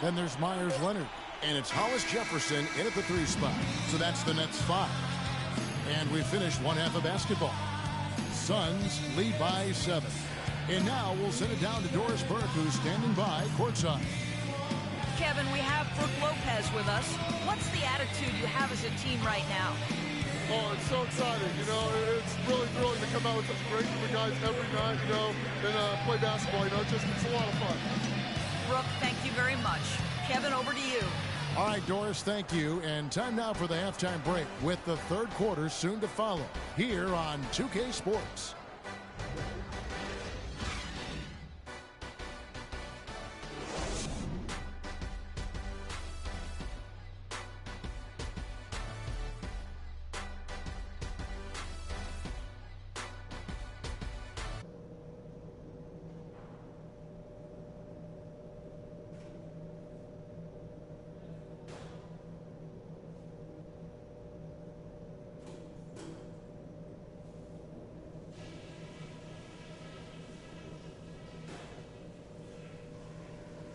Then there's Myers-Leonard. And it's Hollis Jefferson in at the 3 spot. So that's the Nets 5. And we finished one half of basketball. Suns lead by 7. And now we'll send it down to Doris Burke, who's standing by courtside. Kevin, we have Brooke Lopez with us. What's the attitude you have as a team right now? Oh, it's so exciting. You know, it's really thrilling to come out with such a great group of guys every night, you know, and play basketball. You know, it's a lot of fun. Brooke, thank you very much. Kevin, over to you. All right, Doris, thank you. And time now for the halftime break with the third quarter soon to follow here on 2K Sports.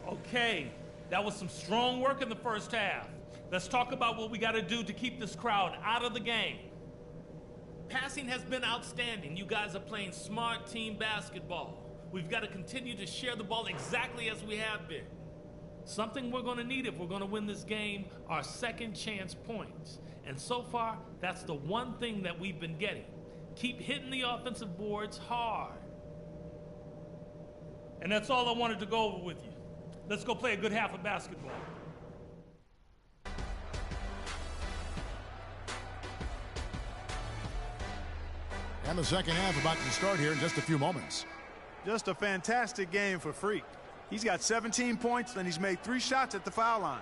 Okay, that was some strong work in the first half. Let's talk about what we got to do to keep this crowd out of the game. Passing has been outstanding. You guys are playing smart team basketball. We've got to continue to share the ball exactly as we have been. Something we're going to need if we're going to win this game are second chance points. And so far, that's the one thing that we've been getting. Keep hitting the offensive boards hard. And that's all I wanted to go over with you. Let's go play a good half of basketball. And the second half about to start here in just a few moments. Just a fantastic game for Freak. He's got 17 points, and he's made 3 shots at the foul line.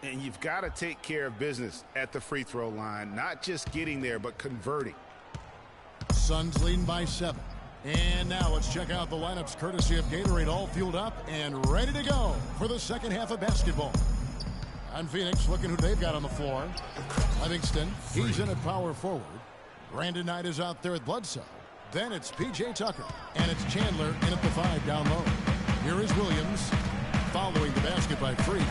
And you've got to take care of business at the free throw line, not just getting there, but converting. Suns leading by 7. And now let's check out the lineups courtesy of Gatorade, all fueled up and ready to go for the second half of basketball. On Phoenix, looking who they've got on the floor. Livingston, he's in at power forward. Brandon Knight is out there at Bledsoe. Then it's P.J. Tucker, and it's Chandler in at the 5 down low. Here is Williams following the basket by Freak.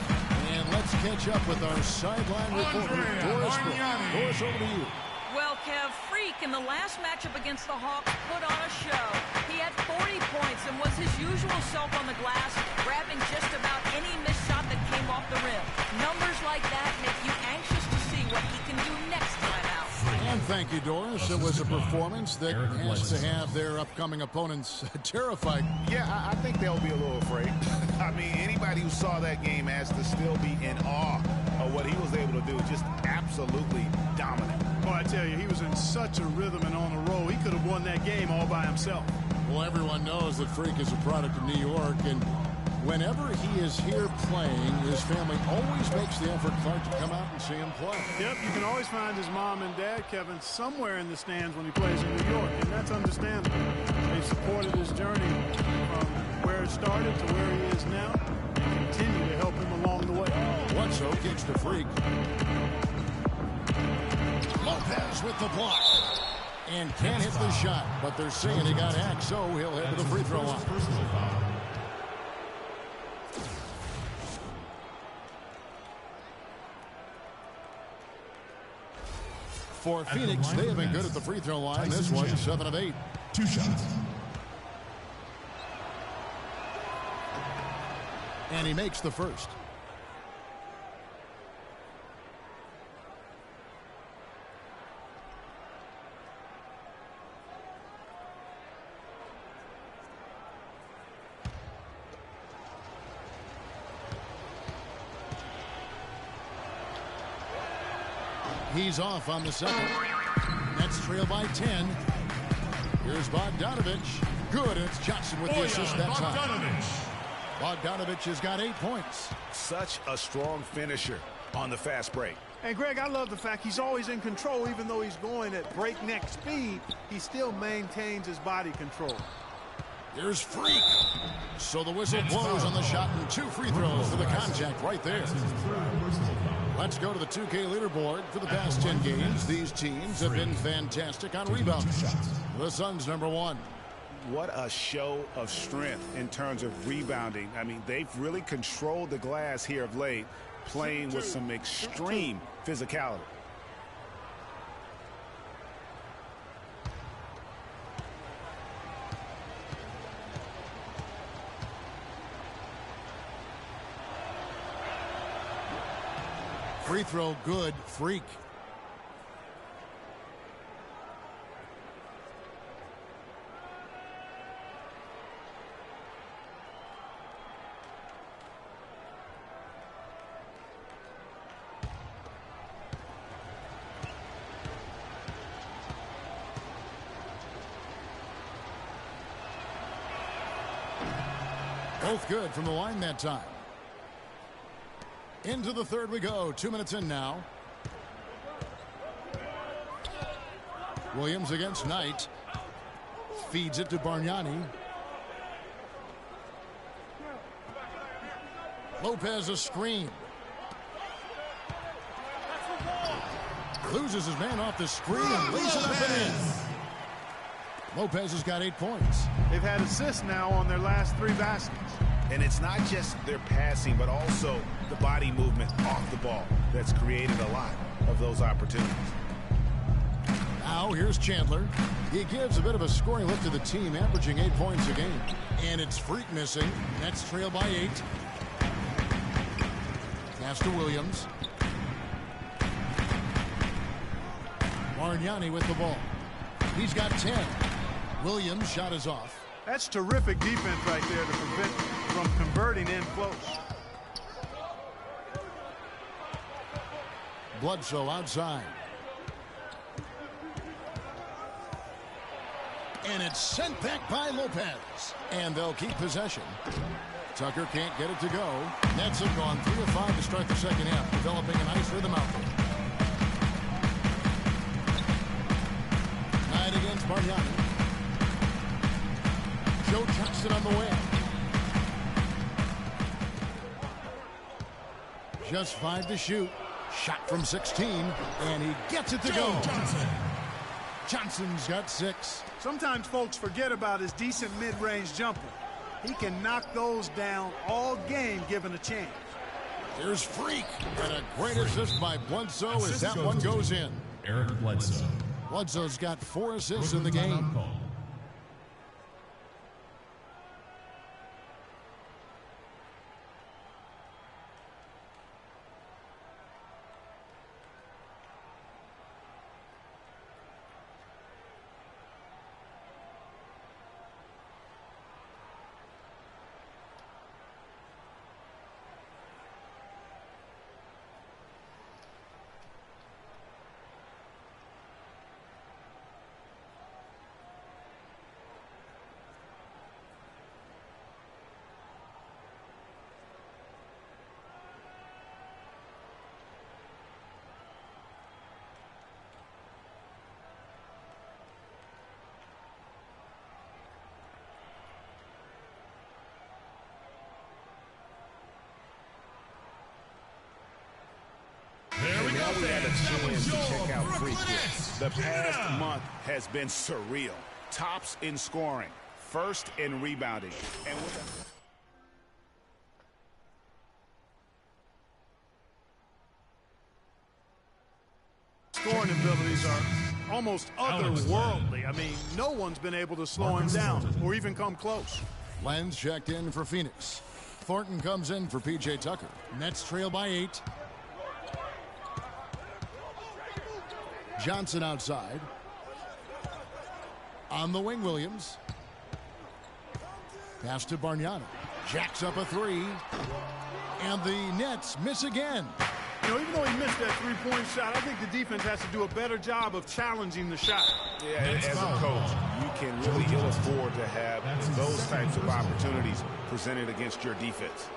And let's catch up with our sideline reporter, Doris Burke. Doris, over to you. Well, Kev, Freak in the last matchup against the Hawks put on a show. He had 40 points and was his usual self on the glass, grabbing just about any missed shot that came off the rim. Numbers like that make you anxious to see what he can do next time out. And thank you, Doris. It was a performance that has to have their upcoming opponents terrified. Yeah, I think they'll be a little afraid. I mean, anybody who saw that game has to still be in awe of what he was able to do. Just absolutely dominant. Oh, I tell you, he was in such a rhythm and on a roll. He could have won that game all by himself. Well, everyone knows that Freak is a product of New York, and whenever he is here playing, his family always makes the effort, Clark, to come out and see him play. Yep, you can always find his mom and dad, Kevin, somewhere in the stands when he plays in New York, and that's understandable. They've supported his journey from where it started to where he is now, and continue to help him along the way. Bledsoe kicks to Freak. Lopez with the block. And can't hit the shot, but they're saying he got hacked, so he'll head to the free throw line. For Phoenix, they have been good at the free throw line. This one, 7 of 8. 2 shots. And he makes the first. He's off on the second. Nets trail by 10. Here's Bogdanovich. Good, and it's Johnson with the assist that time. Bogdanovich has got 8 points. Such a strong finisher on the fast break. And, Greg, I love the fact he's always in control. Even though he's going at breakneck speed, he still maintains his body control. Here's Freak. So the whistle blows on the shot, and 2 free throws for the contact right there. Let's go to the 2K leaderboard. For the past 10 games, these teams have been fantastic on rebound shots. The Suns, number 1. what a show of strength in terms of rebounding. I mean, they've really controlled the glass here of late, playing with some extreme physicality. Free throw good, Freak. Both good from the line that time. Into the third we go. 2 minutes in now. Williams against Knight. Feeds it to Bargnani. Lopez a screen. Loses his man off the screen and lays it up and in. Lopez has got 8 points. They've had assists now on their last 3 baskets. And it's not just their passing, but also the body movement off the ball that's created a lot of those opportunities. Now here's Chandler. He gives a bit of a scoring lift to the team, averaging 8 points a game. And it's Freak missing. Nets trail by 8. Pass to Williams. Bargnani with the ball. He's got 10. Williams' shot is off. That's terrific defense right there to prevent from converting in close. Bledsoe outside. And it's sent back by Lopez. And they'll keep possession. Tucker can't get it to go. Nets have gone 3 of 5 to start the second half, developing a nice rhythm out there. Knight against Bargnani. Joe Johnson on the wing. Just 5 to shoot. Shot from 16, and he gets it to go. Johnson's got 6. Sometimes folks forget about his decent mid-range jumper. He can knock those down all game given a chance. Here's Freak, and a great assist by Bledsoe as that one goes in. Eric Bledsoe. Bledsoe's got 4 assists in the game. Now we had a chance to check out Freak here. The past month has been surreal. Tops in scoring, first in rebounding. And with Scoring abilities are almost otherworldly. I mean, no one's been able to slow him down or even come close. Lenz checked in for Phoenix. Thornton comes in for P.J. Tucker. Nets trail by 8. Johnson outside. On the wing, Williams. Pass to Bargnani. Jacks up a 3. And the Nets miss again. You know, even though he missed that 3-point shot, I think the defense has to do a better job of challenging the shot. Yeah, as a coach, you can really ill afford to have those types of opportunities presented against your defense.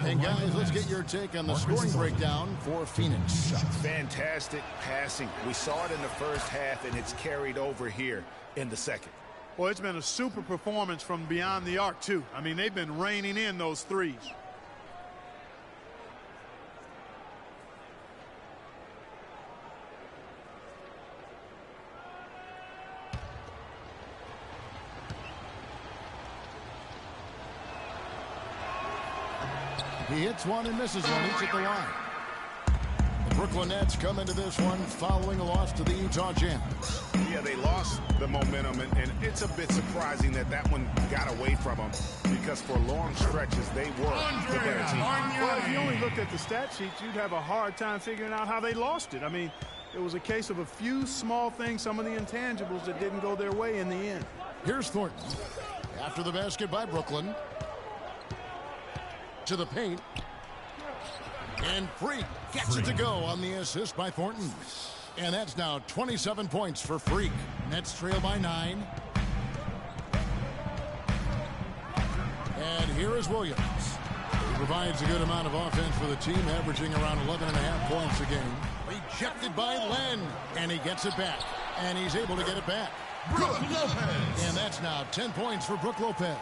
And guys, let's get your take on the scoring breakdown for Phoenix. Fantastic passing. We saw it in the first half, and it's carried over here in the second. Well, it's been a super performance from beyond the arc, too. I mean, they've been raining in those threes. He hits one and misses one each at the line. The Brooklyn Nets come into this one following a loss to the Utah Jazz. Yeah, they lost the momentum, and it's a bit surprising that that one got away from them because for long stretches they were the better team. Well, if you only looked at the stat sheets, you'd have a hard time figuring out how they lost it. I mean, it was a case of a few small things, some of the intangibles that didn't go their way in the end. Here's Thornton. After the basket by Brooklyn. To the paint. And Freak gets it to go on the assist by Thornton. And that's now 27 points for Freak. Nets trail by 9. And here is Williams. He provides a good amount of offense for the team, averaging around 11.5 points a game. Rejected by Len. And he gets it back. And he's able to get it back. Brook Lopez. And that's now 10 points for Brook Lopez.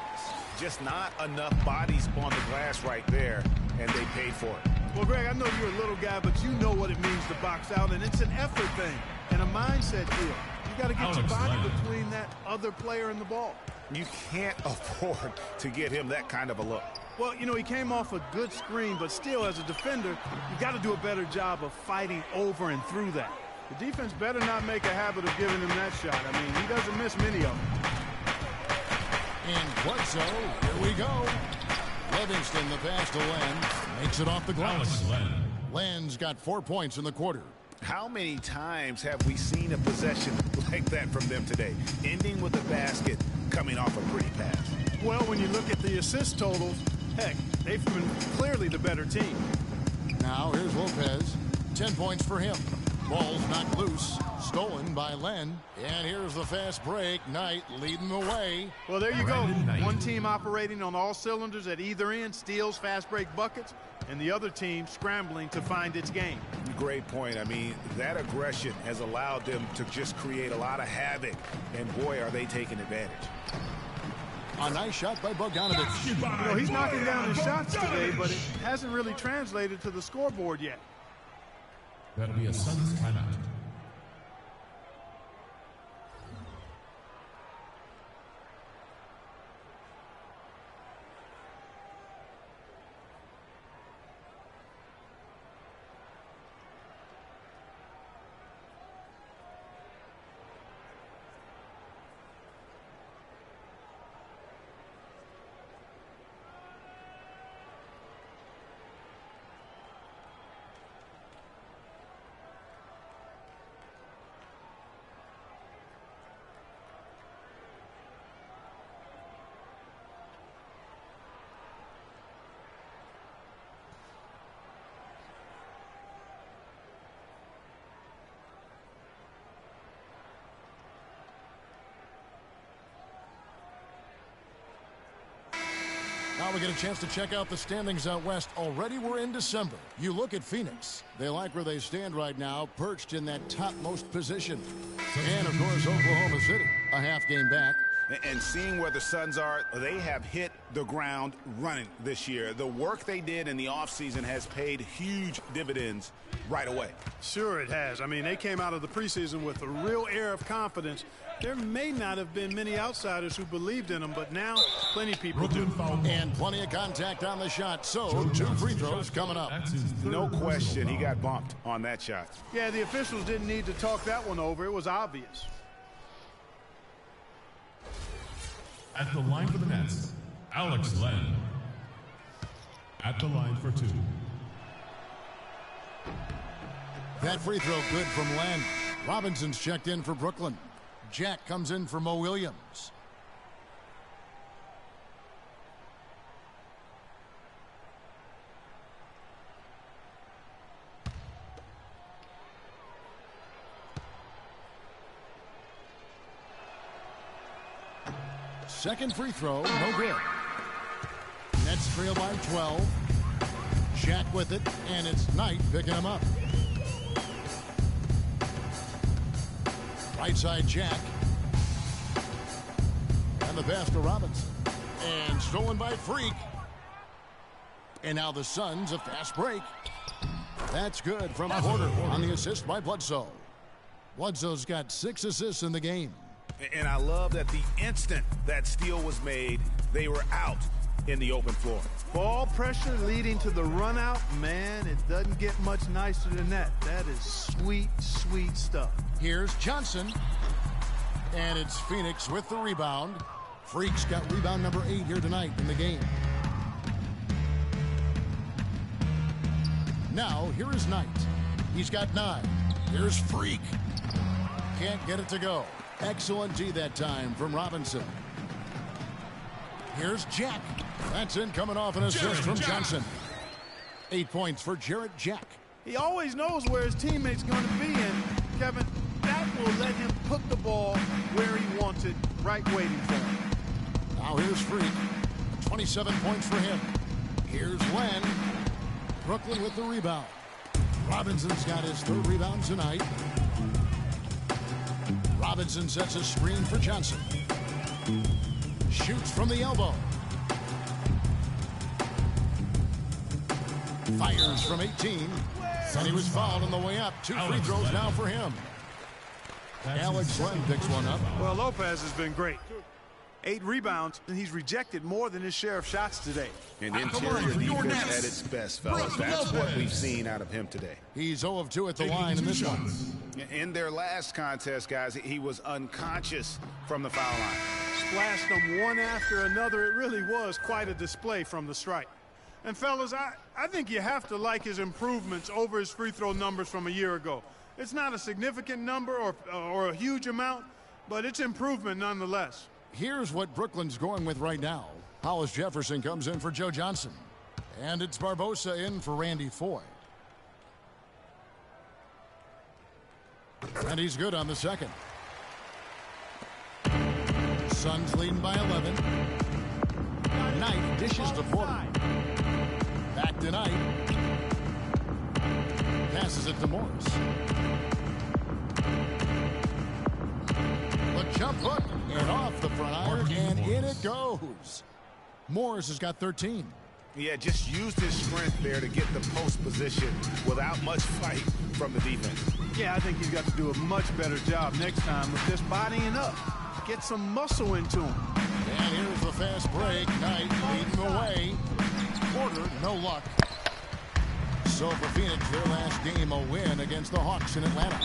Just not enough bodies on the glass right there, and they paid for it. Well, Greg, I know you're a little guy, but you know what it means to box out, and it's an effort thing and a mindset deal. You got to get your body between that other player and the ball. You can't afford to get him that kind of a look. Well, you know, he came off a good screen, but still, as a defender, you got to do a better job of fighting over and through that. The defense better not make a habit of giving him that shot. I mean, he doesn't miss many of them. And Bledsoe, here we go. Livingston, the pass to Len, makes it off the glass. Len's got 4 points in the quarter. How many times have we seen a possession like that from them today, ending with a basket coming off a pretty pass? Well, when you look at the assist totals, heck, they've been clearly the better team. Now here's Lopez. 10 points for him. Ball's knocked loose. Stolen by Len. And here's the fast break. Knight leading the way. Well, there you go. One team operating on all cylinders at either end, steals, fast break buckets, and the other team scrambling to find its game. Great point. I mean, that aggression has allowed them to just create a lot of havoc. And boy, are they taking advantage. A nice shot by Bogdanovich. You know, he's knocking down his shots today, but it hasn't really translated to the scoreboard yet. That'll be a Suns timeout. Now we get a chance to check out the standings out west. Already we're in December. You look at Phoenix. They like where they stand right now, perched in that topmost position. And, of course, Oklahoma City, a half game back. And seeing where the Suns are, they have hit the ground running this year. The work they did in the offseason has paid huge dividends right away. Sure it has. I mean, they came out of the preseason with a real air of confidence. There may not have been many outsiders who believed in them, but now plenty of people do. And plenty of contact on the shot, so 2 free throws coming up. No question he got bumped on that shot. Yeah, the officials didn't need to talk that one over. It was obvious. At the line for the Nets, Alex Len. At the line for 2. That free throw good from Len. Robinson's checked in for Brooklyn. Jack comes in for Mo Williams. Second free throw, no good. Nets trail by 12. Jack with it, and it's Knight picking him up. Right side Jack. And the pass to Robinson. And stolen by Freak. And now the Suns, a fast break. That's good from Porter on the assist by Bledsoe. Bledsoe's got 6 assists in the game. And I love that the instant that steal was made, they were out. in the open floor. Ball pressure leading to the run out. Man, it doesn't get much nicer than that. That is sweet, sweet stuff. Here's Johnson. And it's Phoenix with the rebound. Freak's got rebound number 8 here tonight in the game. Now, here is Knight. He's got 9. Here's Freak. Can't get it to go. Excellent D that time from Robinson. Here's Jack. That's in, coming off an assist from Johnson. 8 points for Jarrett Jack. He always knows where his teammate's going to be, and Kevin, that will let him put the ball where he wants it, right waiting for him. Now here's Freak. 27 points for him. Here's Len. Brooklyn with the rebound. Robinson's got his 3rd rebound tonight. Robinson sets a screen for Johnson. Shoots from the elbow. Fires from 18. And he was fouled on the way up. 2 free throws now for him. Alex Len picks one up. Well, Lopez has been great. 8 rebounds, and he's rejected more than his share of shots today. And interior defense at its best, fellas. That's what we've seen out of him today. He's 0 of 2 at the line in this one. In their last contest, guys, he was unconscious from the foul line. Splashed them one after another. It really was quite a display from the stripe. And, fellas, I think you have to like his improvements over his free throw numbers from a year ago. It's not a significant number or a huge amount, but it's improvement nonetheless. Here's what Brooklyn's going with right now. Hollis Jefferson comes in for Joe Johnson. And it's Barbosa in for Randy Foy. And he's good on the second. Suns leading by 11. Knight dishes to Porter. Back to Knight. Passes it to Morris. The jump hook and off the front iron, and in it goes. Morris has got 13. Yeah, just used his strength there to get the post position without much fight from the defense. Yeah, I think he's got to do a much better job next time with just bodying up. Get some muscle into him. And here's the fast break. Knight leading the way. Porter, no luck. So for Phoenix, their last game, a win against the Hawks in Atlanta.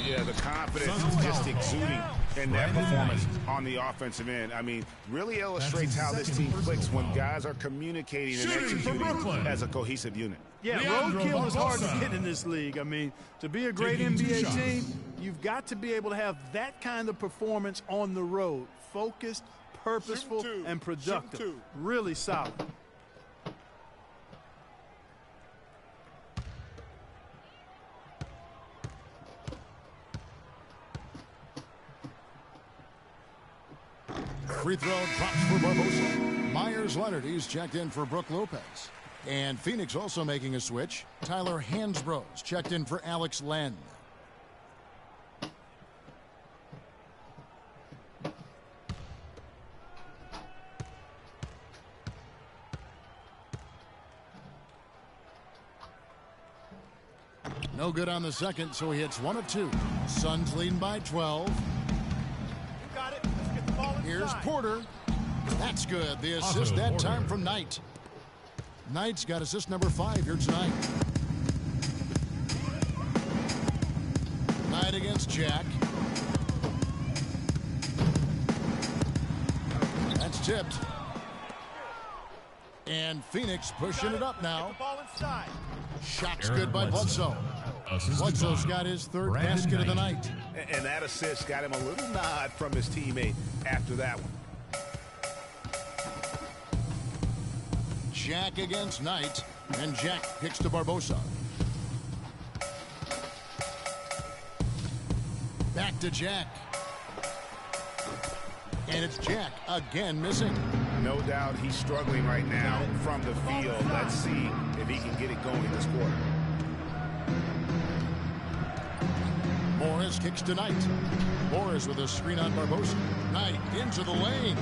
Yeah, the confidence is just exuding in that performance on the offensive end. I mean, really illustrates how this team clicks when guys are communicating and executing as a cohesive unit. Yeah, roadkill is hard to get in this league. I mean, to be a great NBA team, you've got to be able to have that kind of performance on the road. Focused, purposeful, and productive. Really solid. Free throw drops for Barbosa. Myers-Leonard, he's checked in for Brook Lopez. And Phoenix also making a switch. Tyler Hansbrough checked in for Alex Len. No good on the second, so he hits 1 of 2. Suns leading by 12. Here's Porter. That's good. The assist that time from Knight. Knight's got assist number 5 here tonight. Knight against Jack. That's tipped. And Phoenix pushing it up now. Shot's good by Bledsoe. Bledsoe's got his 3rd basket of the night. And that assist got him a little nod from his teammate after that one. Jack against Knight, and Jack kicks to Barbosa. Back to Jack. And it's Jack again missing. No doubt he's struggling right now from the field. Let's see if he can get it going this quarter. Morris kicks to Knight. Morris with a screen on Barbosa. Knight into the lane.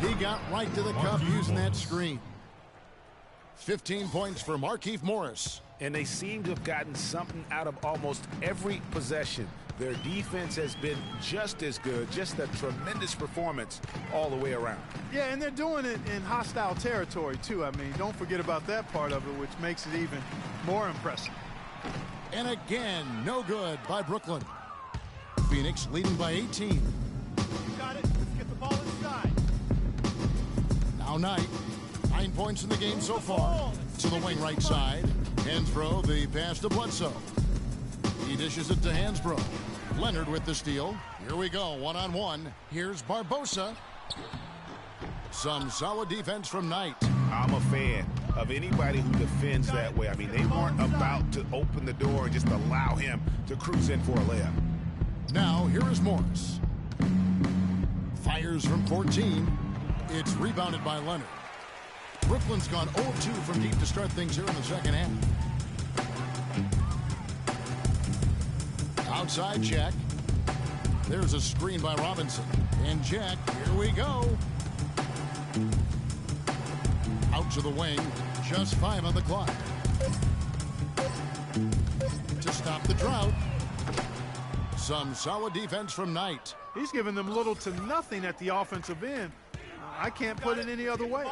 He got right to the cup using that screen. 15 points for Markieff Morris. And they seem to have gotten something out of almost every possession. Their defense has been just as good, just a tremendous performance all the way around. Yeah, and they're doing it in hostile territory, too. I mean, don't forget about that part of it, which makes it even more impressive. And again, no good by Brooklyn. Phoenix leading by 18. You got it. Let's get the ball inside. Now Knight, 9 points in the game so far. To the wing right side. Hansbrough, the pass to Bledsoe. He dishes it to Hansbrough. Leonard with the steal. Here we go, one-on-one. Here's Barbosa. Some solid defense from Knight. I'm a fan of anybody who defends that way. I mean, they weren't about to open the door and just allow him to cruise in for a layup. Now, here is Morris. Fires from 14. It's rebounded by Leonard. Brooklyn's gone 0-2 from deep to start things here in the second half. Outside Jack. There's a screen by Robinson. And Jack, here we go. Out to the wing. Just 5 on the clock. To stop the drought. Some solid defense from Knight. He's giving them little to nothing at the offensive end. I can't put it any other way.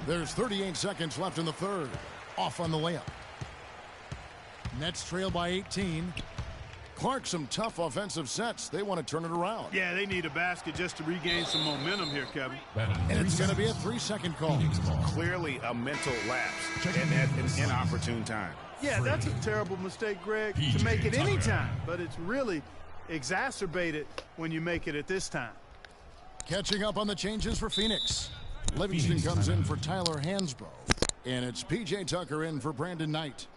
There's 38 seconds left in the third. Off on the layup. Nets trail by 18. Clark, some tough offensive sets. They want to turn it around. Yeah, they need a basket just to regain some momentum here, Kevin. And it's going to be a 3-second call. Clearly a mental lapse and at an inopportune time. Yeah, that's a terrible mistake, Greg, to make it any time. But it's really exacerbated when you make it at this time. Catching up on the changes for Phoenix. Livingston comes in for Tyler Hansbrough. And it's P.J. Tucker in for Brandon Knight.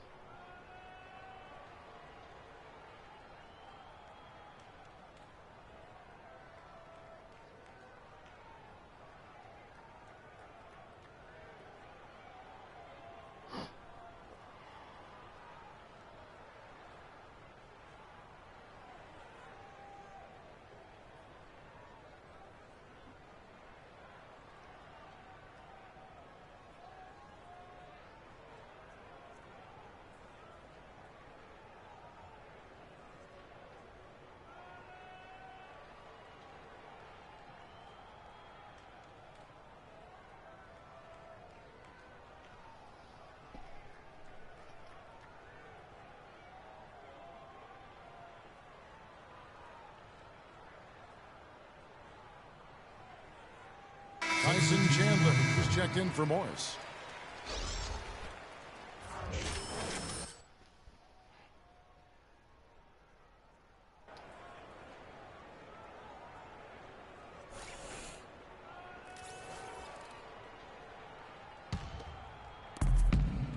Tyson Chandler is checked in for Morris.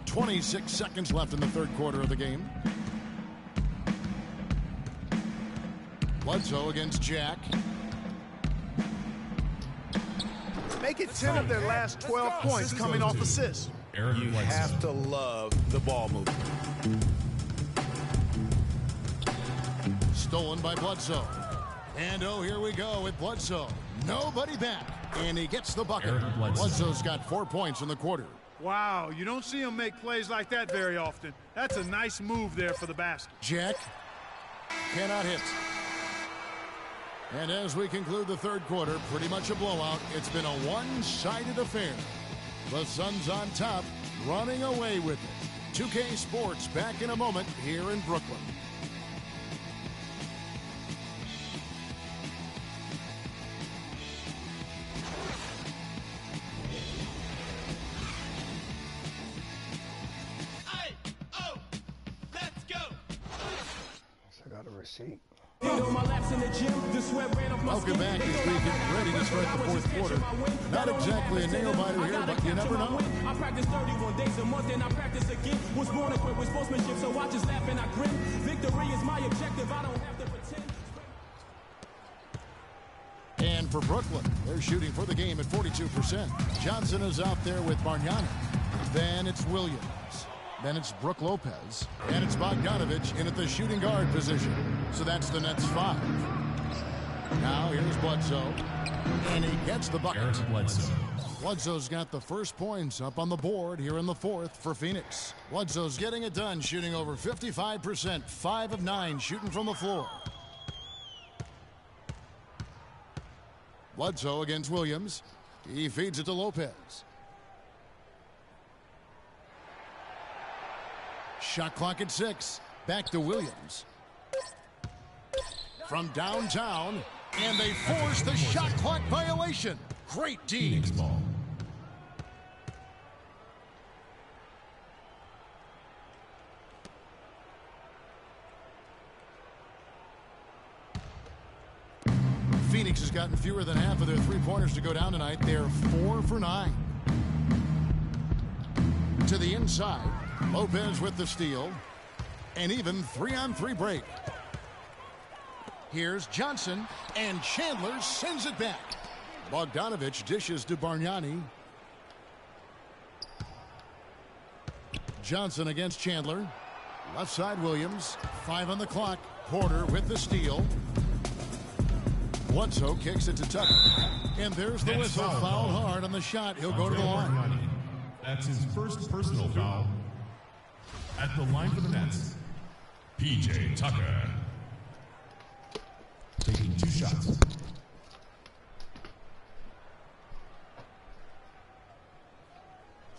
.26 seconds left in the third quarter of the game. Bledsoe against Jack. Make it 10 of their last 12 points coming off assists. You have to love the ball movement. Stolen by Bledsoe. And oh, here we go with Bledsoe. Nobody back. And he gets the bucket. Bledsoe's got 4 points in the quarter. Wow, you don't see him make plays like that very often. That's a nice move there for the basket. Jack cannot hit. And as we conclude the third quarter, pretty much a blowout. It's been a one-sided affair. The Suns on top, running away with it. 2K Sports back in a moment here in Brooklyn. I got a receipt. Welcome back as we get ready to start the fourth quarter. Not exactly a nail-biter here, but you never know. I practice 31 days a month and I practice again. Was born equipped with sportsmanship, so I just laugh and I grin. Victory is my objective, I don't have to pretend. And for Brooklyn, they're shooting for the game at 42%. Johnson is out there with Bargnani. Then it's Williams. Then it's Brook Lopez. And it's Bogdanovich in at the shooting guard position. So that's the Nets 5. Now here's Bledsoe. And he gets the bucket. Bledsoe's got the first points up on the board here in the fourth for Phoenix. Bledsoe's getting it done, shooting over 55%. 5 of 9 shooting from the floor. Bledsoe against Williams. He feeds it to Lopez. Shot clock at 6. Back to Williams. From downtown, and they force the shot clock violation. Great D. Phoenix ball. Phoenix has gotten fewer than half of their three-pointers to go down tonight. They're 4 for 9. To the inside, Lopez with the steal. An even 3-on-3 break. Here's Johnson, and Chandler sends it back. Bogdanovich dishes to Bargnani. Johnson against Chandler. Left side Williams. 5 on the clock. Porter with the steal. Bledsoe kicks it to Tucker. And there's the whistle. Fouled hard on the shot. He'll go to the line. That's his first personal foul. At the line for the Nets, P.J. Tucker. Taking 2 shots.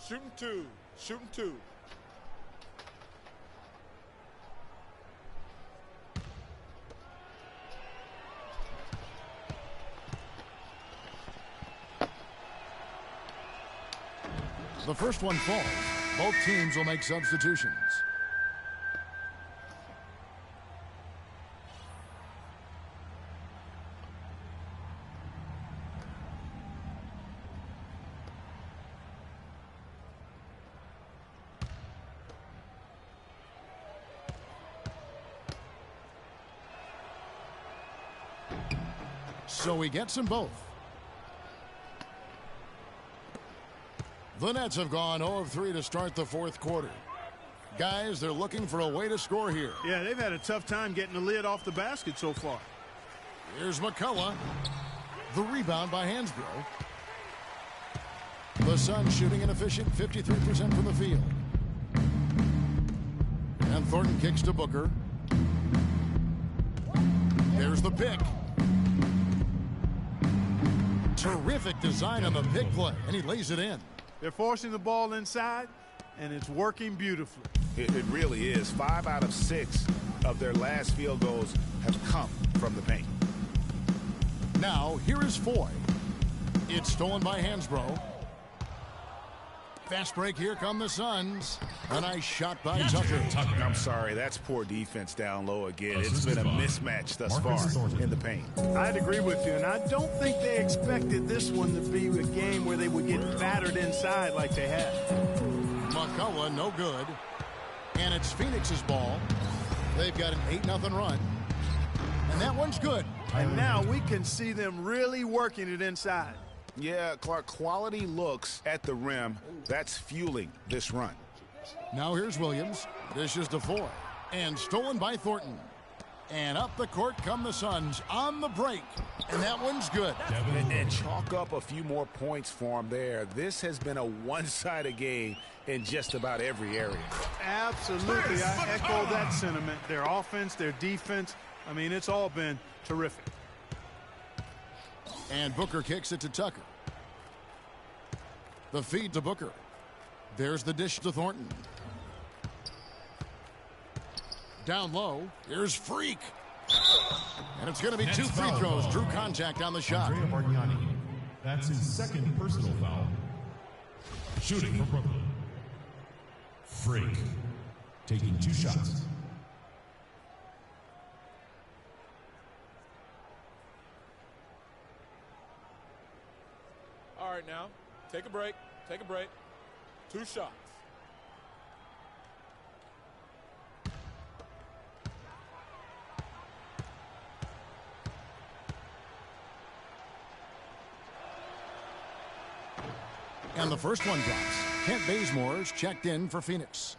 Shooting 2. Shooting 2. The first one falls. Both teams will make substitutions. So he gets them both. The Nets have gone 0 of 3 to start the fourth quarter. Guys, they're looking for a way to score here. Yeah, they've had a tough time getting the lid off the basket so far. Here's McCullough. The rebound by Hansbrough. The Suns shooting an efficient 53% from the field. And Thornton kicks to Booker. There's the pick. Terrific design on the pick play, and he lays it in. They're forcing the ball inside, and it's working beautifully. It really is. 5 out of 6 of their last field goals have come from the paint. Now, here is Foy. It's stolen by Hansbrough. Fast break, here come the Suns. A nice shot by Tucker. I'm sorry, that's poor defense down low again. It's been a mismatch thus far in the paint. I'd agree with you, and I don't think they expected this one to be a game where they would get battered inside like they had. McCullough, no good. And it's Phoenix's ball. They've got an 8-0 run. And that one's good. And now we can see them really working it inside. Yeah, Clark, quality looks at the rim. That's fueling this run. Now here's Williams. Dishes to Foy. And stolen by Thornton. And up the court come the Suns on the break. And that one's good. And chalk up a few more points for them there. This has been a one-sided game in just about every area. Absolutely. I echo that sentiment. Their offense, their defense. I mean, it's all been terrific. And Booker kicks it to Tucker. The feed to Booker. There's the dish to Thornton. Down low. Here's Freak. And it's going to be 2 free throws. Drew contact on the shot. Bargnani. That's his second personal foul. Shooting for Brooklyn. Freak. Taking 2 shots. All right, now, take a break. Take a break. 2 shots. And the first one drops. Kent Bazemore's checked in for Phoenix.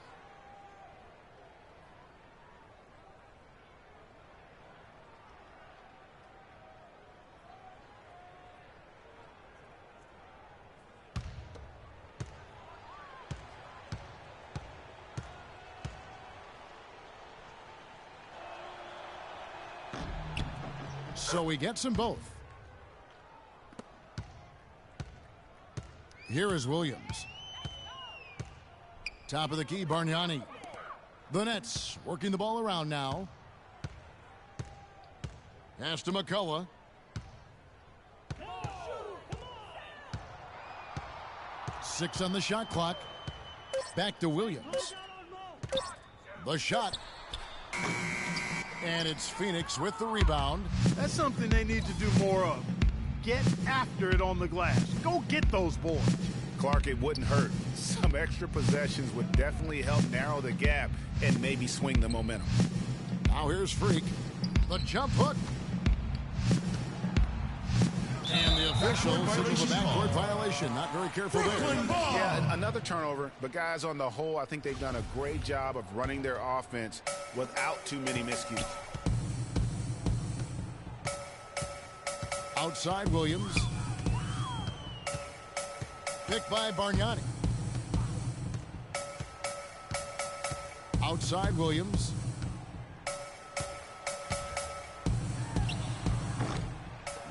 So he gets them both. Here is Williams. Top of the key, Bargnani. The Nets working the ball around now. Pass to McCullough. Six on the shot clock. Back to Williams. The shot. And it's Phoenix with the rebound. That's something they need to do more of. Get after it on the glass. Go get those boards. Clark, it wouldn't hurt. Some extra possessions would definitely help narrow the gap and maybe swing the momentum. Now here's Freak. The jump hook. And the official signals a backcourt violation. Not very careful there. Yeah, another turnover. But guys, on the whole, I think they've done a great job of running their offense without too many miscues. Outside Williams. Picked by Bargnani. Outside Williams.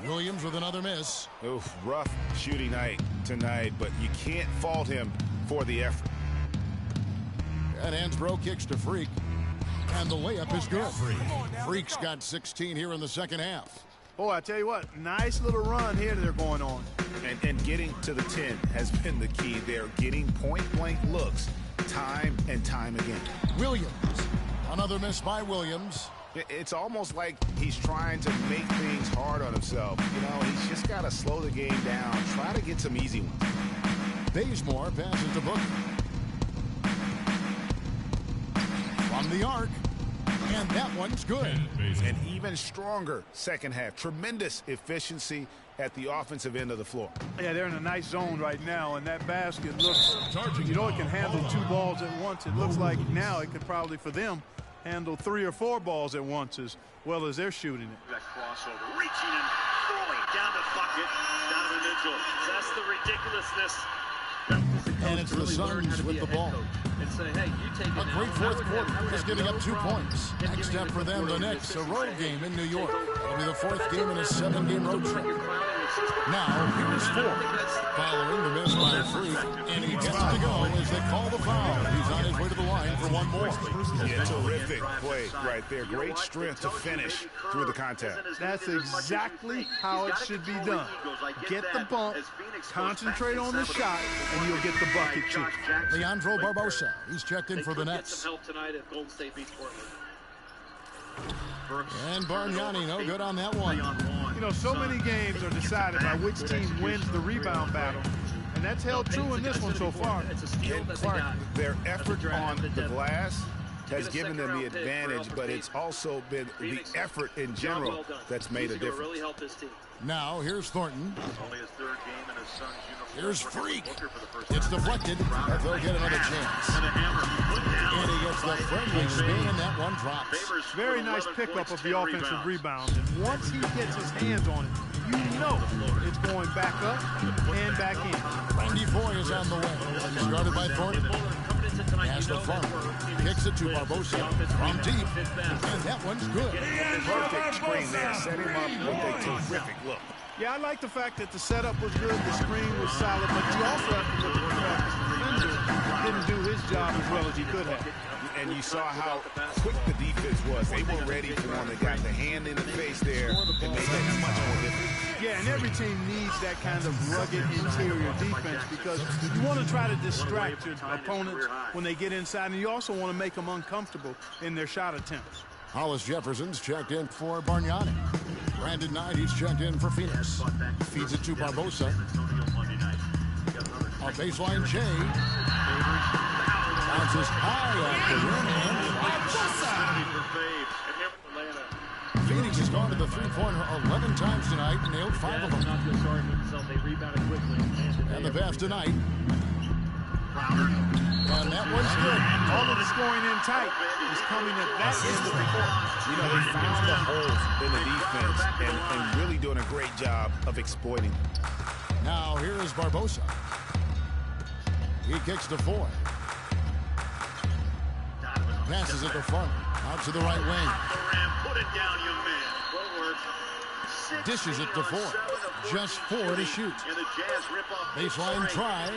Williams with another miss. Oof, rough shooting night tonight, but you can't fault him for the effort. And Hansbrough kicks to Freak. And the layup is good. Freak's got 16 here in the second half. Boy, I tell you what, nice little run here they're going on. And getting to the 10 has been the key. They're getting point-blank looks time and time again. Williams. Another miss by Williams. It's almost like he's trying to make things hard on himself. You know, he's just got to slow the game down. Try to get some easy ones. Bazemore passes to Booker. From the arc. And that one's good. An even stronger second half. Tremendous efficiency at the offensive end of the floor. Yeah, they're in a nice zone right now, and that basket looks, you know, it can handle 2 balls at once. It looks like now it could probably, for them, handle 3 or 4 balls at once as well as they're shooting it. That crossover, reaching and throwing down the bucket, Donovan Mitchell. That's the ridiculousness. And it's the Suns with the ball. A great fourth quarter, just giving up 2 points. Next step for them, the Knicks, a road game in New York. It'll be the 4th game in a 7-game road trip. Now, here's 4. Following the miss by Freak, and he gets to go as they call the foul. He's on his way to the line for one more. Yeah, terrific play right there. Great strength to finish through the contact. That's exactly how it should be done. Get the bump, concentrate on the shot, and you'll get the bucket too. Leandro Barbosa, he's checked in for the Nets. And Bargnani, no good on that one. You know, so many games are decided by which team wins the rebound battle. And that's held true in this one so far. And Clark, their effort on the glass has given them the advantage, but it's also been the effort in general that's made a difference. Now, here's Thornton. Only his 3rd game in his son's uniform. Here's Freak. It's deflected, but they'll get another chance. And he gets the friendly spin, and that one drops. Very nice pickup of the offensive rebound. And once he gets his hands on it, you know it's going back up and back in. Randy Foy is on the way. Started by Thornton. Has the front. Kicks it to Barbosa from deep. And that one's good. Perfect screen there. Set him up with a terrific look. Yeah, I like the fact that the setup was good, the screen was solid, but you also have to look at the fact that the defender didn't do his job as well as he could have. And you saw how quick the defense was. They were ready for him. They got the hand in the face there and made that much more difficult. Yeah, and every team needs that kind of rugged interior defense because you want to try to distract your opponents when they get inside, and you also want to make them uncomfortable in their shot attempts. Hollis Jefferson's checked in for Bargnani. Brandon Knight, he's checked in for Phoenix. Feeds it to Barbosa. A baseline J. Bounces high off the rim. Phoenix has gone to the three-pointer 11 times tonight and nailed 5 of them. And the pass tonight. And that one's good. All of the scoring in tight is coming at that end of the court. You know, they found the holes in the defense and really doing a great job of exploiting. Now here is Barbosa. He kicks to Foy. Passes at the front. Out to the right wing. Put it down, young man. Footwork. Dishes it to Ford. Just 4 to shoot. Baseline try.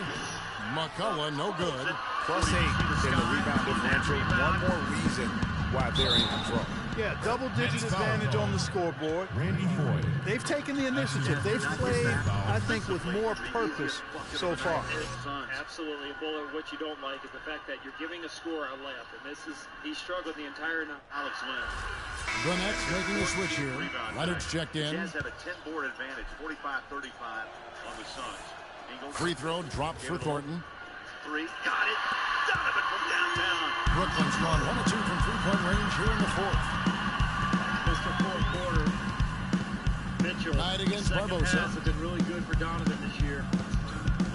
McCullough, no good. +8 in the rebound differential. One more reason why they're in control. Yeah, double-digit advantage on the scoreboard. They've taken the initiative. They've played, I think, with more purpose so far. Absolutely. Buller, what you don't like is the fact that you're giving a scorer a layup, and he struggled the entire night. Alex Len. The Nets making a switch here. Leonard's checked in. Jazz have a 10-board advantage, 45-35 on the Suns. Free throw drops for Thornton. 3, got it. Donovan from downtown. Brooklyn's gone 1 of 2 from three-point range here in the fourth. Missed the fourth quarter. Mitchell. Night against Barbosa. Has been really good for Donovan this year.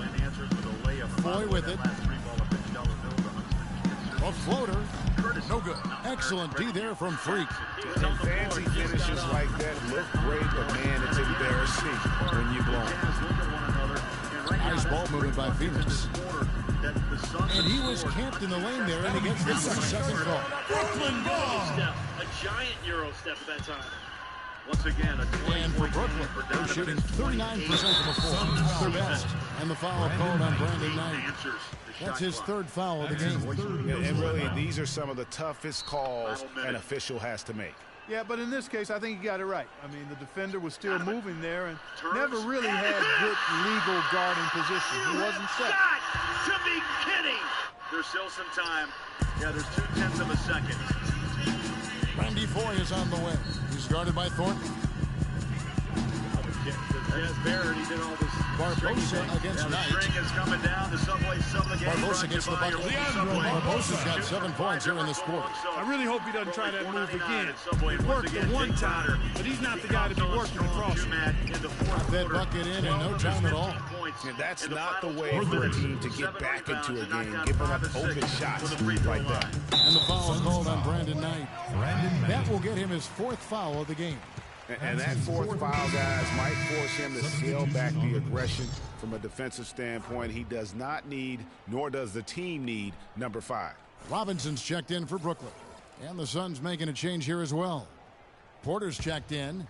Lane answers with a layup. Foy with it. A floater. No good. Excellent D there from Freak. And fancy finishes like that look great, but man, it's embarrassing when you blow them. Nice ball movement by Phoenix. And he was camped in the lane there, and he gets the second call. Brooklyn ball. A giant Euro step at that time. Once again, a 20 And for Brooklyn, they're shooting 39% from the floor, their best. And the foul called on Brandon Knight. That's his 3rd foul of the game. And really, these are some of the toughest calls an official has to make. Yeah, but in this case, I think he got it right. I mean, the defender was still moving there and never really had good legal guarding position. He wasn't set. To be kidding! There's still some time. Yeah, there's 0.2 of a second. Randy Foy is on the way. He's guarded by Thornton. Jazz Barrett, he did all this. Barbosa against Knight. The string is coming down. The Subway game. Barbosa gets the bucket. Barbosa's got 7 points here in this quarter. I really hope he doesn't try that move again. It worked the one time, but he's not the guy to be working across. That bucket in no time at all. And that's not the way for a team to get back into a game, giving up open shots like that. And the foul is called on Brandon Knight. That will get him his 4th foul of the game. And that 4th foul, guys, might force him to scale back the aggression from a defensive standpoint. He does not need, nor does the team need, number 5. Robinson's checked in for Brooklyn. And the Suns making a change here as well. Porter's checked in.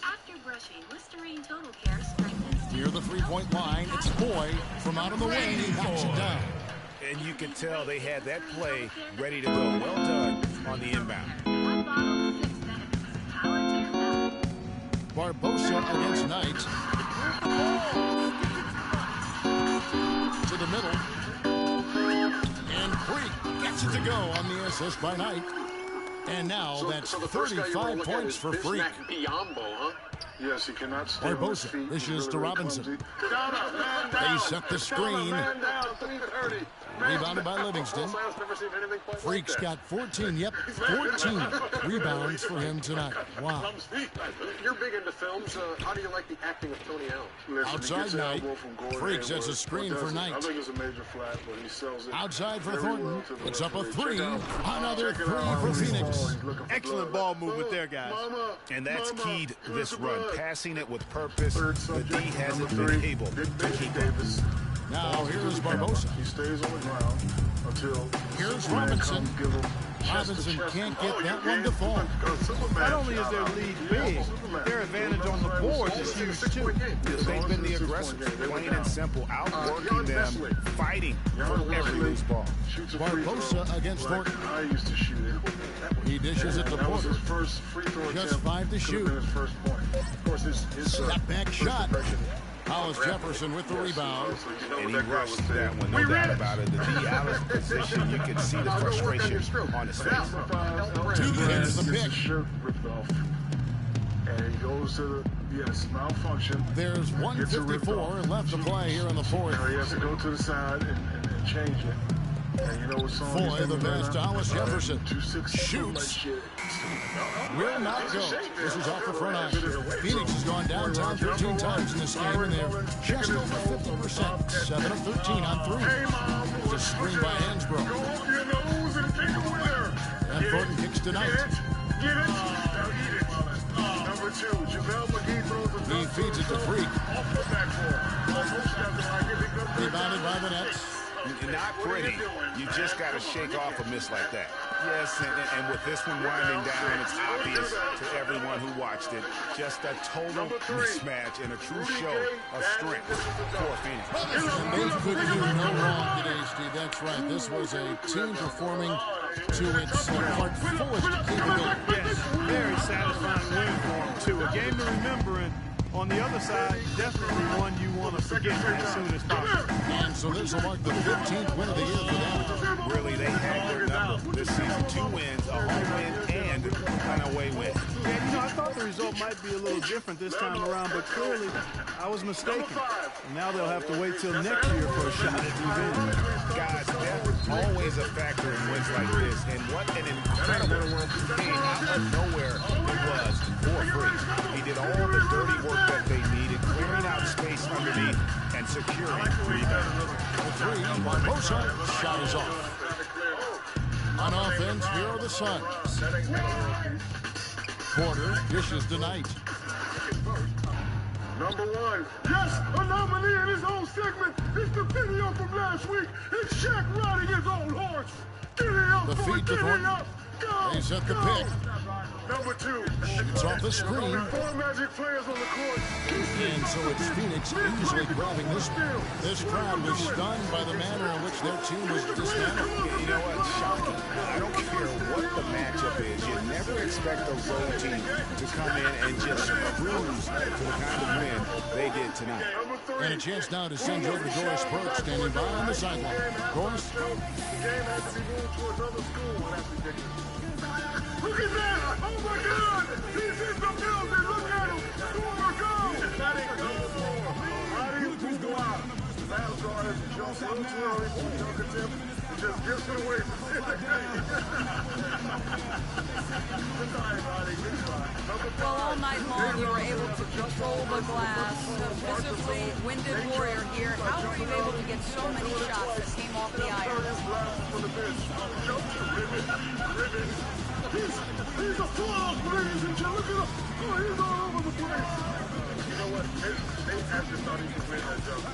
After brushing, Listerine Total Care strengthens Near the 3-point line, it's Foy from out of the wing. He knocks it down. And you can tell they had that play ready to go. Well done on the inbound. one bottle, 6 minutes. Power to your mouth. Barbosa against Knight. To the middle. And Freak gets it to go on the assist by Knight. And now that's 35 points for Freak. Yes, he cannot stay on his Barbosa feet. dishes to Robinson. They set the screen. Rebounded by Livingston. Freak's got 14. Yep, 14 rebounds for him tonight. Wow. You're big into films. How do you like the acting of Tony Allen? Outside Knight. Freak sets a screen for Knight. I think it's a major flat, but he sells it. Outside for Thornton. It's up a 3. Another 3 for Phoenix. Excellent ball movement there, guys. And that's key to this run. Passing it with purpose. The D hasn't been able to keep it. Now here's Barbosa. He stays on the ground until Here's Robinson. Robinson can't get that one to fall. Not only is their lead big, their advantage on the board is huge too. They've been the aggressors, plain and simple, outworking them, fighting for every loose ball. Barbosa against Thornton. I used to shoot it. He dishes it to That was Porter. his first free throw Just attempt. 5 to Could have shoot. been his first point. Of course, his Step back first shot. impression. Hollis Jefferson with the rebound. And he rushed that one, no doubt about it. The D out of position, you can see the frustration on his face. 2 hits the Gets his pick. shirt ripped off. And he goes to the, malfunction. There's 1:54 left to play here in the fourth. Now he has to go to the side and change it. And you know what song he's Foy, thinking the right best, now? Hollis Jefferson 2-6 shoots. like shit. Will not go. This is off the front eye. Phoenix has gone downtown 13 times in this game, and they're just over 50%. 7 of 13 on 3. It's a screen by Hansbrough. Go up your nose and take it with her. And Thornton kicks to Knight. Get it. Now eat it. Number 2, JaVale McGee throws a He feeds it to Freak. off the backboard. Rebounded by the Nets. Not pretty. You just got to shake off a miss like that. Yes, and with this one winding down, it's obvious to everyone who watched it. Just a total mismatch and a true show of strength for Phoenix. And they could do no wrong today, Steve. That's right. This was a team performing to its fullest capability. Yes, very satisfying win for them, too. A game to remember, and on the other side, definitely one you want to forget as soon as possible. And so this will mark the 15th win of the year for them. Really, they had their number this season. 2 wins, a home win, and an away win. Yeah, I thought the result might be a little different this time around, but clearly I was mistaken. And now they'll have to wait till next year for a shot at revenge. Guys, depth always a factor in wins like this, and what an incredible game out of nowhere it was for Freak. He did all the dirty work that they needed, clearing out space underneath and securing rebounds. Bosa shot is off. On offense, here are the Suns. Porter dishes to Knight. Number 1. Yes, a nominee in his own segment. It's the video from last week. It's Shaq riding his own horse. Get it up, The feed to Thornton. They set the pick. Number 2. Shoots off the screen. 4 Magic players on the court. And so it's Phoenix easily grabbing this. This crowd was stunned by the manner in which their team was dismantled. You know what? Shocking. I don't care what the matchup is. You never expect a road team to come in and just cruise to the kind of win they did tonight. And a chance now to send you over to Doris Burke, standing by on the sideline. Doris? The game has to be moved to another school. That's ridiculous. Look at that! Oh my God! He's in the building! Look at him! Score, go! That ain't no more. Roddy, please go out. Battle guard has jumped a little too early for Duncan Tim. He just gives it away. Good night, Roddy. Good night. Well, all night long, you were able to control the glass. A visibly winded Warrior here. How were you able to get so many shots that came off the iron? He's a frog, ladies and gentlemen. Look at him. Oh, he's all over the place. You know what? They actually thought he could win that jump.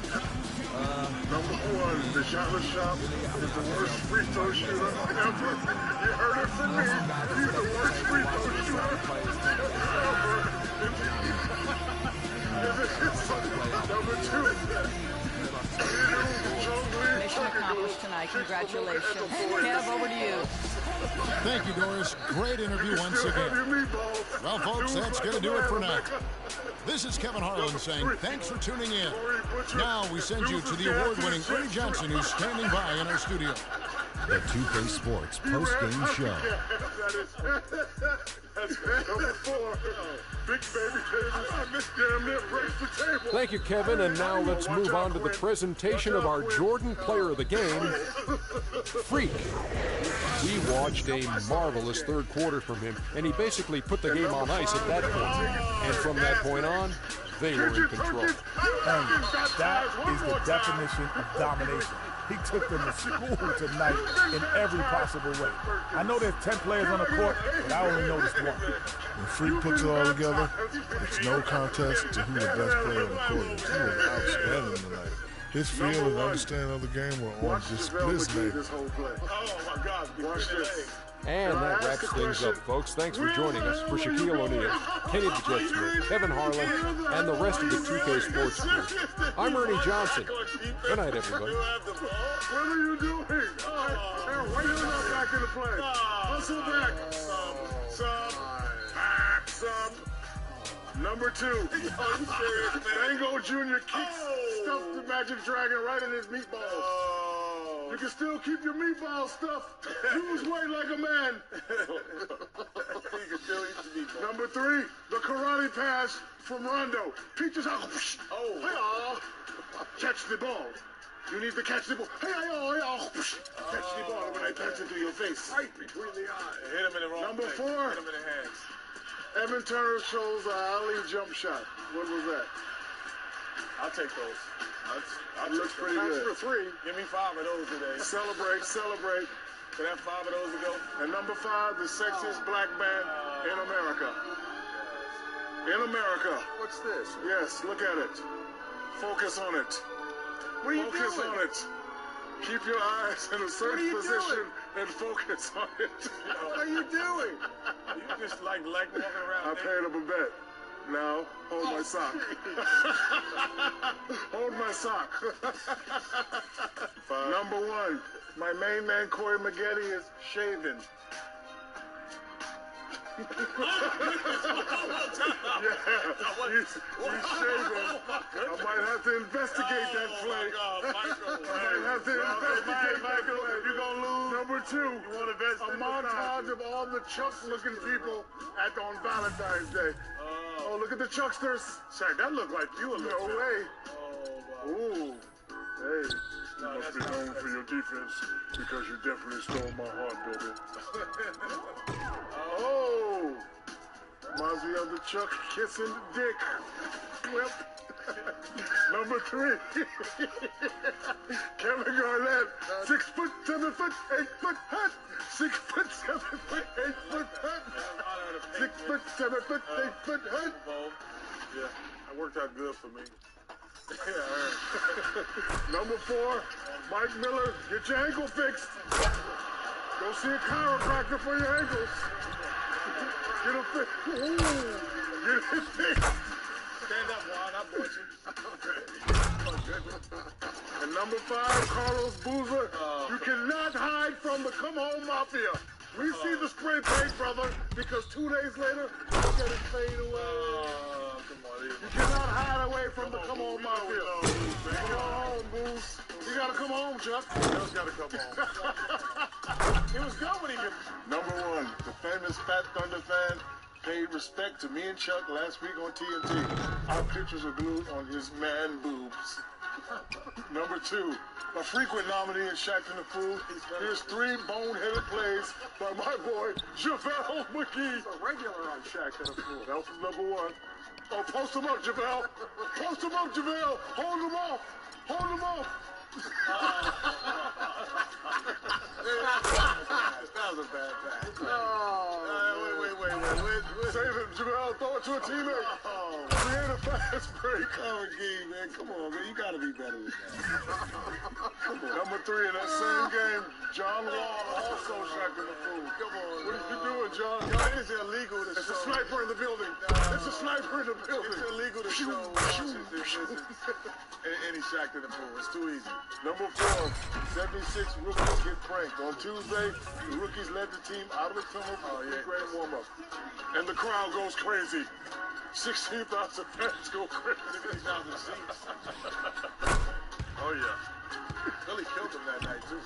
Number 1, the shotless shot is the worst free throw shooter ever. You heard it from me. He's the worst free throw shooter ever. Number 2. Mission accomplished tonight. Congratulations. Kev, over to you. Thank you, Doris. Great interview once again. Well, folks, that's going to do it for now. This is Kevin Harlan saying thanks for tuning in. Now we send you to the award-winning Ernie Johnson, who's standing by in our studio. The 2K Sports post-game show. Number 4. Big baby table. This damn near breaks the table. Thank you, Kevin. And now let's move on to the presentation of our Jordan Player of the Game, Freak. We watched a marvelous third quarter from him, and he basically put the game on ice at that point. And from that point on, they were in control. And that is the definition of domination. He took them to school tonight in every possible way. I know there's 10 players on the court, but I only noticed one. When Freak puts it all together, it's no contest to who the best player on the court is. He was outstanding tonight. His feel and understanding of the game were on display. Oh my God, watch this. And that wraps things up, folks. Thanks for joining us. For Shaquille O'Neal, Kenny the Jet Smith, Kevin Harlan, and the rest of the 2K Sports crew, I'm Ernie Johnson. Good night, everybody. What are you doing? Why you're not back in the play? Hustle back. Sub. Number 2. Mango Jr. kicks stuffed the Magic Dragon right in his meatballs. You can still keep your meatball stuffed. Lose weight like a man. You can still eat the meatball. Number 3, the karate pass from Rondo. Peaches out. Oh. Catch the ball. You need to catch the ball. Catch the ball when I pass it to your face. Right between the eyes. Hit him in the wrong Number 4. Hit him in the hands. Evan Turner shows an alley jump shot. What was that? I'll take those. That looks pretty good. For 3. Give me 5 of those today. Celebrate. Can I have 5 of those to go? And number 5, the sexiest black man in America. What's this? Yes, look at it. Focus on it. What are you doing? Focus on it. Keep your eyes in a certain position and focus on it. What are you doing? You just like walking around. I paid him a bet. Now, hold my sock. Hold my sock. Number 1, my main man Corey Maggette is shaven. Yeah, he's shaven. I might have to investigate that play. I might have to investigate that play. You're going to lose. Number 2, a montage of all the Chuck-looking people on Valentine's Day. Oh, look at the Chucksters. Shaq, that looked like you a little. No way. Oh, wow. Ooh. Hey. You must be known for your defense because you definitely stole my heart, baby. Oh. Reminds me of the Chuck kissing the dick. Whip. Number 3. Kevin Garnett. 6 foot, 7 foot, 8 foot hut. 6 foot, 7 foot, 8 foot hut. 6 foot, 7 foot, 8 foot hut. Yeah, that worked out good for me. Number 4, Mike Miller. Get your ankle fixed. Go see a chiropractor for your ankles. Get it fixed. Ooh, get it fixed. Stand up, Juan. I bought you. And number 5, Carlos Boozer. You cannot hide from the Come Home Mafia. We see the spray paint, brother, because 2 days later, look at it fade away. You cannot hide away from the Come Home Mafia. Come home, Booze. You gotta come home, Chuck. You just gotta come home. He was good when he could. Number 1, the famous Fat Thunder fan paid respect to me and Chuck last week on TNT. Our pictures are glued on his man boobs. Number 2, a frequent nominee in Shaq and the Fool. Here's 3 boneheaded plays by my boy, JaVale McGee. He's a regular on Shaq and the Fool. That was number 1. Oh, post him up, JaVale. Post him up, JaVale. Hold him off. Hold him off. That was a bad pass. Wait. Save it, JaVale. Throw it to a teammate. Create a fast break. Oh, McGee, man. Come on, man. You got to be better than that. Number 3 in that same game, John Wall, also Shaq and the Fool. Come on. What are you doing, John? It is illegal to show. It's a sniper in the building. It's a sniper in the building. It's illegal to show. Any Shaq and the Fool. It's too easy. Number 4, 76 rookies get pranked. On Tuesday, the rookies led the team out of the tunnel for a pre-game warm-up. And the crowd goes crazy. 16,000 fans go crazy. 16,000 seats. Oh, yeah. Philly killed them that night, too.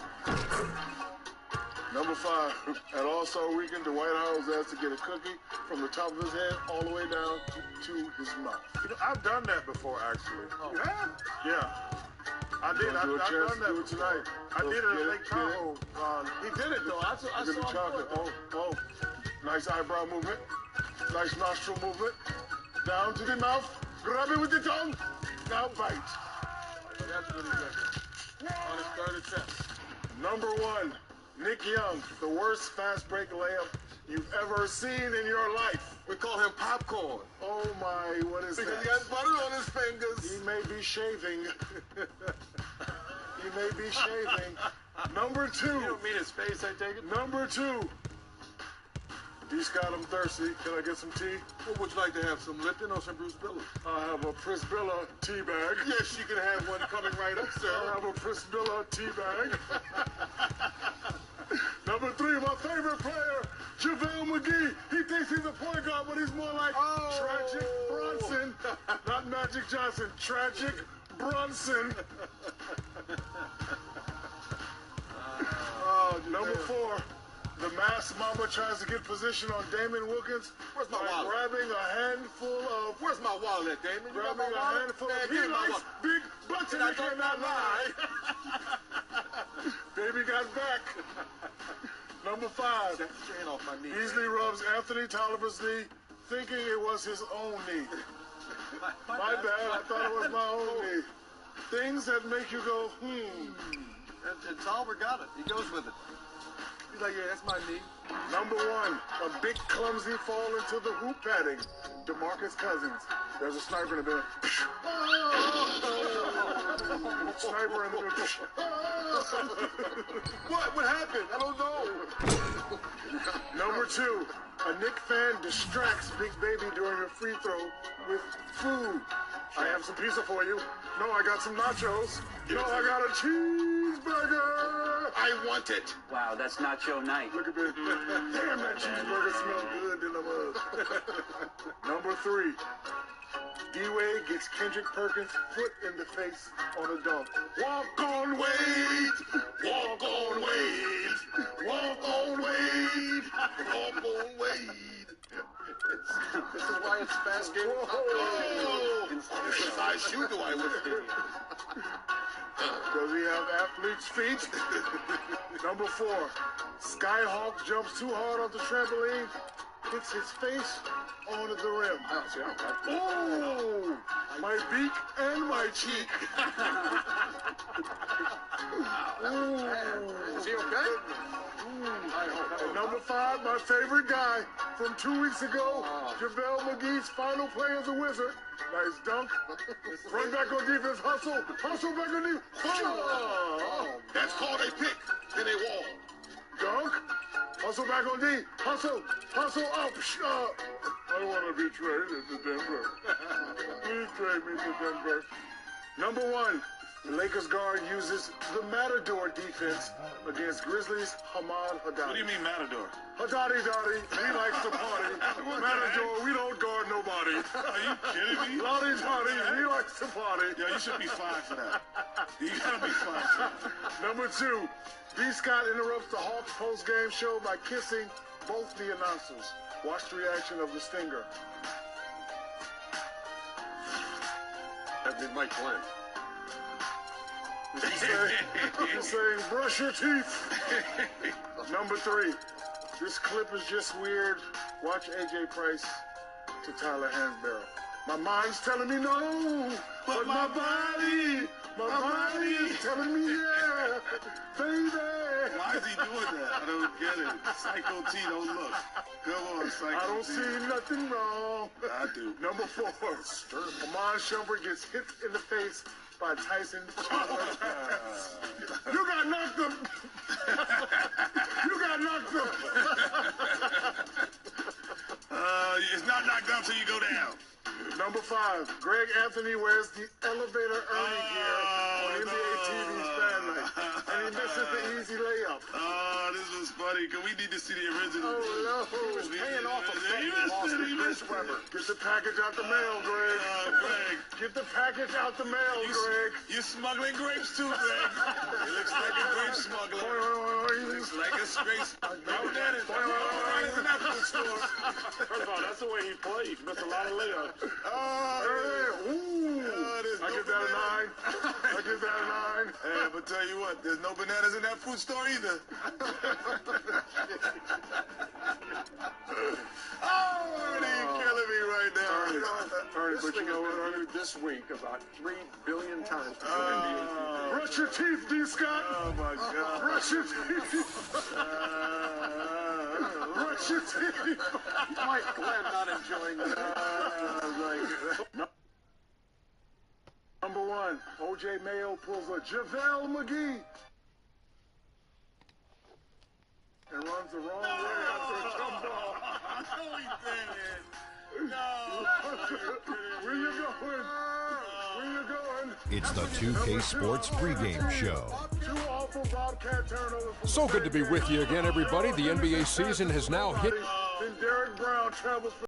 Number 5, at All-Star Weekend, Dwight Howard was asked to get a cookie from the top of his head all the way down to his mouth. You know, I've done that before, actually. Oh. You have? Yeah. I did. I've done that tonight. I did it at Lake Tahoe. He did it, though. I saw him chocolate. Oh. Nice eyebrow movement. Nice nostril movement. Down to the mouth. Grab it with the tongue. Now bite. That's really good. On his 3rd attempt. Number 1, Nick Young. The worst fast break layup you've ever seen in your life. We call him popcorn. Oh my, what is that? Because he has butter on his fingers. He may be shaving. He may be shaving. Number 2. You don't mean his face, I take it? Number 2. D. Scott, I'm thirsty. Can I get some tea? What would you like to have? Some Lipton or some Bruce Billa? I have a Prisbilla tea bag. Yes, you can have one coming right up, sir. I have a Prisbilla tea bag. Number 3, my favorite player, JaVale McGee. He thinks he's a point guard, but he's more like Tragic Bronson. Not Magic Johnson. Tragic Bronson. Number 4. The masked mama tries to get position on Damon Wilkins. Where's my wallet? Grabbing a handful of... Where's my wallet, Damon? Grabbing a handful of... He likes big butts and I cannot lie. Baby got back. Number 5. Off my knee. Beasley rubs Anthony Tolliver's knee, thinking it was his own knee. My bad. I thought it was my own knee. Things that make you go, And Tolliver got it. He goes with it. He's like, yeah, that's my knee. Number 1, a big clumsy fall into the hoop padding. DeMarcus Cousins. There's a sniper in the middle. Sniper in the middle. What happened? I don't know. Number 2, a Knick fan distracts Big Baby during a free throw with food. I have some pizza for you. No, I got some nachos. No, I got a cheeseburger. I want it. Wow, that's nacho night. Look at this. Damn, that cheeseburger smells good in the mud. Number 3. D-Wade gets Kendrick Perkins' foot in the face on a dunk. Walk on Wade. Walk on Wade. Walk on Wade. Walk on Wade. This is why it's basketball. Oh, if I shoot, do I win? Does he have athlete's feet? Number 4, Skyhawk jumps too hard off the trampoline, hits his face onto the rim. Oh, my beak and my cheek. Is he okay? And number 5, my favorite guy from 2 weeks ago, JaVale McGee's final play as a Wizard. Nice dunk. Run back on defense, hustle. Hustle back on defense. Oh. That's called a pick in a wall. Dunk. Hustle back on D. Hustle. Hustle up. I want to be traded to Denver. Please trade me to Denver. Number 1. The Lakers guard uses the Matador defense against Grizzlies' Hamad Haddadi. What do you mean Matador? Haddadi Dottie, he likes to party. Matador, we don't guard nobody. Are you kidding me? Lottie Dottie, he likes to party. Yo, you should be fined for that. You gotta be fined for that. Number 2, B. Scott interrupts the Hawks post-game show by kissing both the announcers. Watch the reaction of the Stinger. That'd be Mike Glenn. He's saying, brush your teeth. Number 3, this clip is just weird. Watch AJ Price to Tyler Hansborough. My mind's telling me no, but my body is telling me yeah, baby. Why is he doing that? I don't get it. Psycho T, don't look. Come on, Psycho T. I don't see nothing wrong. I do. Number 4, Amon Shumpert gets hit in the face by Tyson. You got knocked up. You got knocked up. It's not knocked down till you go down. Number 5, Greg Anthony wears the elevator Ernie gear on NBA TV's fan night, and he misses the easy layup. Oh, this was funny, because we need to see the original. Oh, no. He was paying off a bet. He missed it. Get the package out the mail, Greg. Greg. Get the package out the mail, Greg. You're smuggling grapes too, Greg. It looks like a grape smuggler. Looks like a grape smuggler. First of all, that's the way he plays. Missed a lot of layups. I give that a 9. I give that a 9. Hey, but tell you what, there's no bananas in that fruit store either. Oh, Ernie, you're killing me right now. Ernie, but you know what, Ernie? This week about 3 billion times. Brush your teeth, D. Scott. Oh, my God. Brush your teeth. Brush your teeth. Mike Glenn not enjoying that. Number 1, O.J. Mayo pulls a JaVale McGee and runs the wrong way after a jump ball. No, he didn't. No. Where you going? Where you going? It's the 2K Sports pregame show. 2 awful Bobcat turnovers. So good to be with you again, everybody. The NBA season has now hit. Then Derek Brown travels for